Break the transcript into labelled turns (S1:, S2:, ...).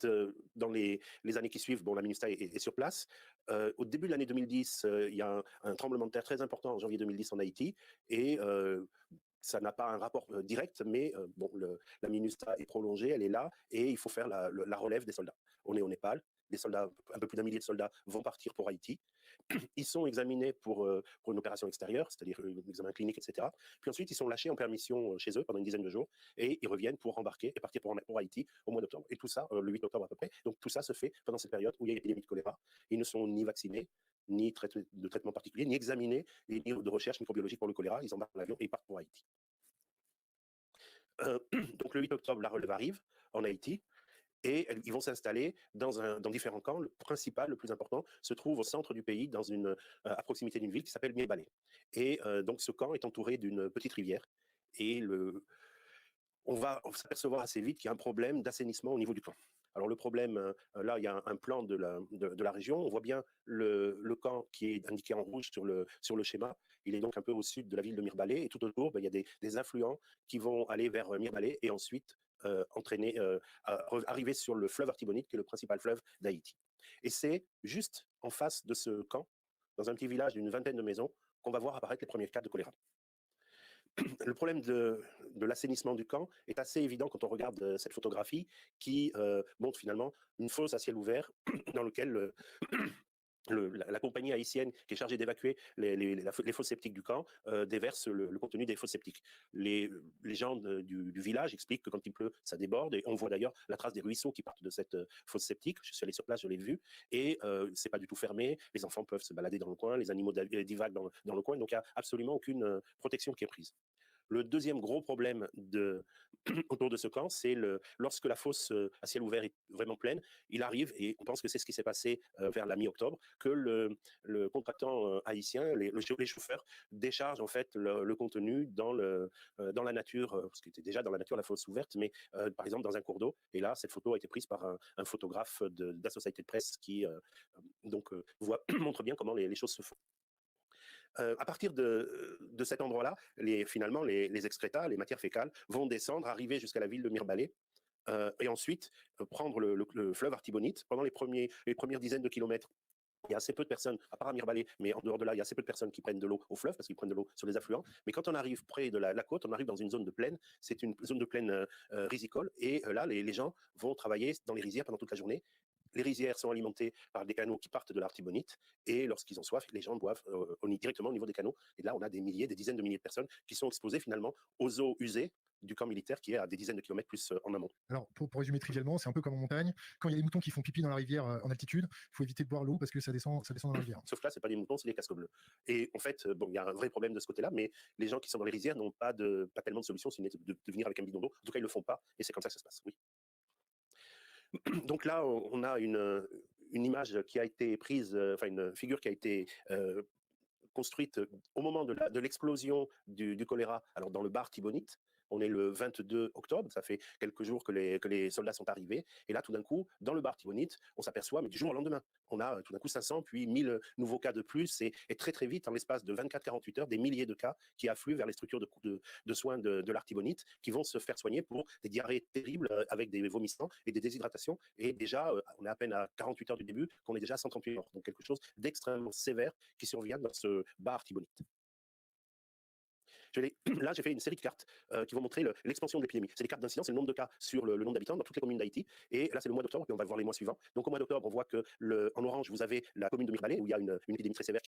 S1: ensuite, dans les années qui suivent, bon, la MINUSTA est sur place. Au début de l'année 2010, il y a un tremblement de terre très important en janvier 2010 en Haïti, et ça n'a pas un rapport direct, mais bon, la MINUSTA est prolongée, elle est là, et il faut faire la relève des soldats. On est au Népal, des soldats, un peu plus d'un millier de soldats vont partir pour Haïti. Ils sont examinés pour une opération extérieure, c'est-à-dire un examen clinique, etc. Puis ensuite, ils sont lâchés en permission chez eux pendant une dizaine de jours, et ils reviennent pour embarquer et partir pour Haïti au mois d'octobre. Et tout ça, le 8 octobre à peu près. Donc tout ça se fait pendant cette période où il y a l'épidémie de choléra. Ils ne sont ni vaccinés, ni de traitement particulier, ni examinés, ni de recherche microbiologique pour le choléra. Ils embarquent dans l'avion et ils partent pour Haïti. Donc le 8 octobre, la relève arrive en Haïti. Et ils vont s'installer dans différents camps. Le principal, le plus important, se trouve au centre du pays, à proximité d'une ville qui s'appelle Mirebalais. Et donc ce camp est entouré d'une petite rivière. Et on va s'apercevoir assez vite qu'il y a un problème d'assainissement au niveau du camp. Alors le problème, là, il y a un plan de la région. On voit bien le camp qui est indiqué en rouge sur le schéma. Il est donc un peu au sud de la ville de Mirebalais. Et tout autour, il y a des affluents qui vont aller vers Mirebalais et ensuite arriver sur le fleuve Artibonite, qui est le principal fleuve d'Haïti. Et c'est juste en face de ce camp, dans un petit village d'une vingtaine de maisons, qu'on va voir apparaître les premiers cas de choléra. Le problème de l'assainissement du camp est assez évident quand on regarde cette photographie qui montre finalement une fosse à ciel ouvert dans laquelle la compagnie haïtienne qui est chargée d'évacuer les fosses septiques du camp déverse le contenu des fosses septiques. Les gens du village expliquent que quand il pleut, ça déborde, et on voit d'ailleurs la trace des ruisseaux qui partent de cette fosse septique. Je suis allé sur place, je l'ai vu, et c'est pas du tout fermé. Les enfants peuvent se balader dans le coin, les animaux divaguent dans le coin, donc il n'y a absolument aucune protection qui est prise. Le deuxième gros problème autour de ce camp, c'est lorsque la fosse à ciel ouvert est vraiment pleine, il arrive, et on pense que c'est ce qui s'est passé vers la mi-octobre, que le contractant haïtien, les chauffeurs, déchargent en fait le contenu dans la nature, ce qui était déjà dans la nature la fosse ouverte, mais par exemple dans un cours d'eau. Et là, cette photo a été prise par un photographe d'Associated Press qui montre bien comment les choses se font. À partir de cet endroit-là, finalement, les excrétas, les matières fécales, vont descendre, arriver jusqu'à la ville de Mirebalais, et ensuite prendre le fleuve Artibonite. Pendant les premières dizaines de kilomètres, il y a assez peu de personnes, à part à Mirebalais, mais en dehors de là, il y a assez peu de personnes qui prennent de l'eau au fleuve, parce qu'ils prennent de l'eau sur les affluents. Mais quand on arrive près de la côte, on arrive dans une zone de plaine. C'est une zone de plaine risicole, et là, les gens vont travailler dans les rizières pendant toute la journée. Les rizières sont alimentées par des canaux qui partent de l'Artibonite, et lorsqu'ils ont soif, les gens boivent directement au niveau des canaux. Et là, on a des dizaines de milliers de personnes qui sont exposées finalement aux eaux usées du camp militaire qui est à des dizaines de kilomètres plus en amont.
S2: Alors, pour résumer trivialement, c'est un peu comme en montagne. Quand il y a des moutons qui font pipi dans la rivière en altitude, il faut éviter de boire l'eau parce que ça descend dans la rivière.
S1: Sauf que là, ce n'est pas des moutons, c'est des casques bleus. Et en fait, il y a un vrai problème de ce côté-là, mais les gens qui sont dans les rizières n'ont pas tellement de solution, sinon de venir avec un bidon d'eau. En tout cas, ils ne le font pas, et c'est comme ça que ça se passe. Oui. Donc là, on a une image qui a été prise, une figure qui a été construite au moment de l'explosion du choléra, alors dans le bar Artibonite. On est le 22 octobre, ça fait quelques jours que les soldats sont arrivés. Et là, tout d'un coup, dans le bar Artibonite, on s'aperçoit, mais du jour au lendemain, on a tout d'un coup 500, puis 1000 nouveaux cas de plus. Et très, très vite, en l'espace de 24-48 heures, des milliers de cas qui affluent vers les structures de soins de l'Artibonite, qui vont se faire soigner pour des diarrhées terribles avec des vomissements et des déshydratations. Et déjà, on est à peine à 48 heures du début, qu'on est déjà à 138 morts. Donc quelque chose d'extrêmement sévère qui survient dans ce bar Artibonite. Là, j'ai fait une série de cartes qui vont montrer l'expansion de l'épidémie. C'est des cartes d'incidence, c'est le nombre de cas sur le nombre d'habitants dans toutes les communes d'Haïti. Et là, c'est le mois d'octobre, et on va voir les mois suivants. Donc, au mois d'octobre, on voit que en orange, vous avez la commune de Mirebalais, où il y a une épidémie très sévère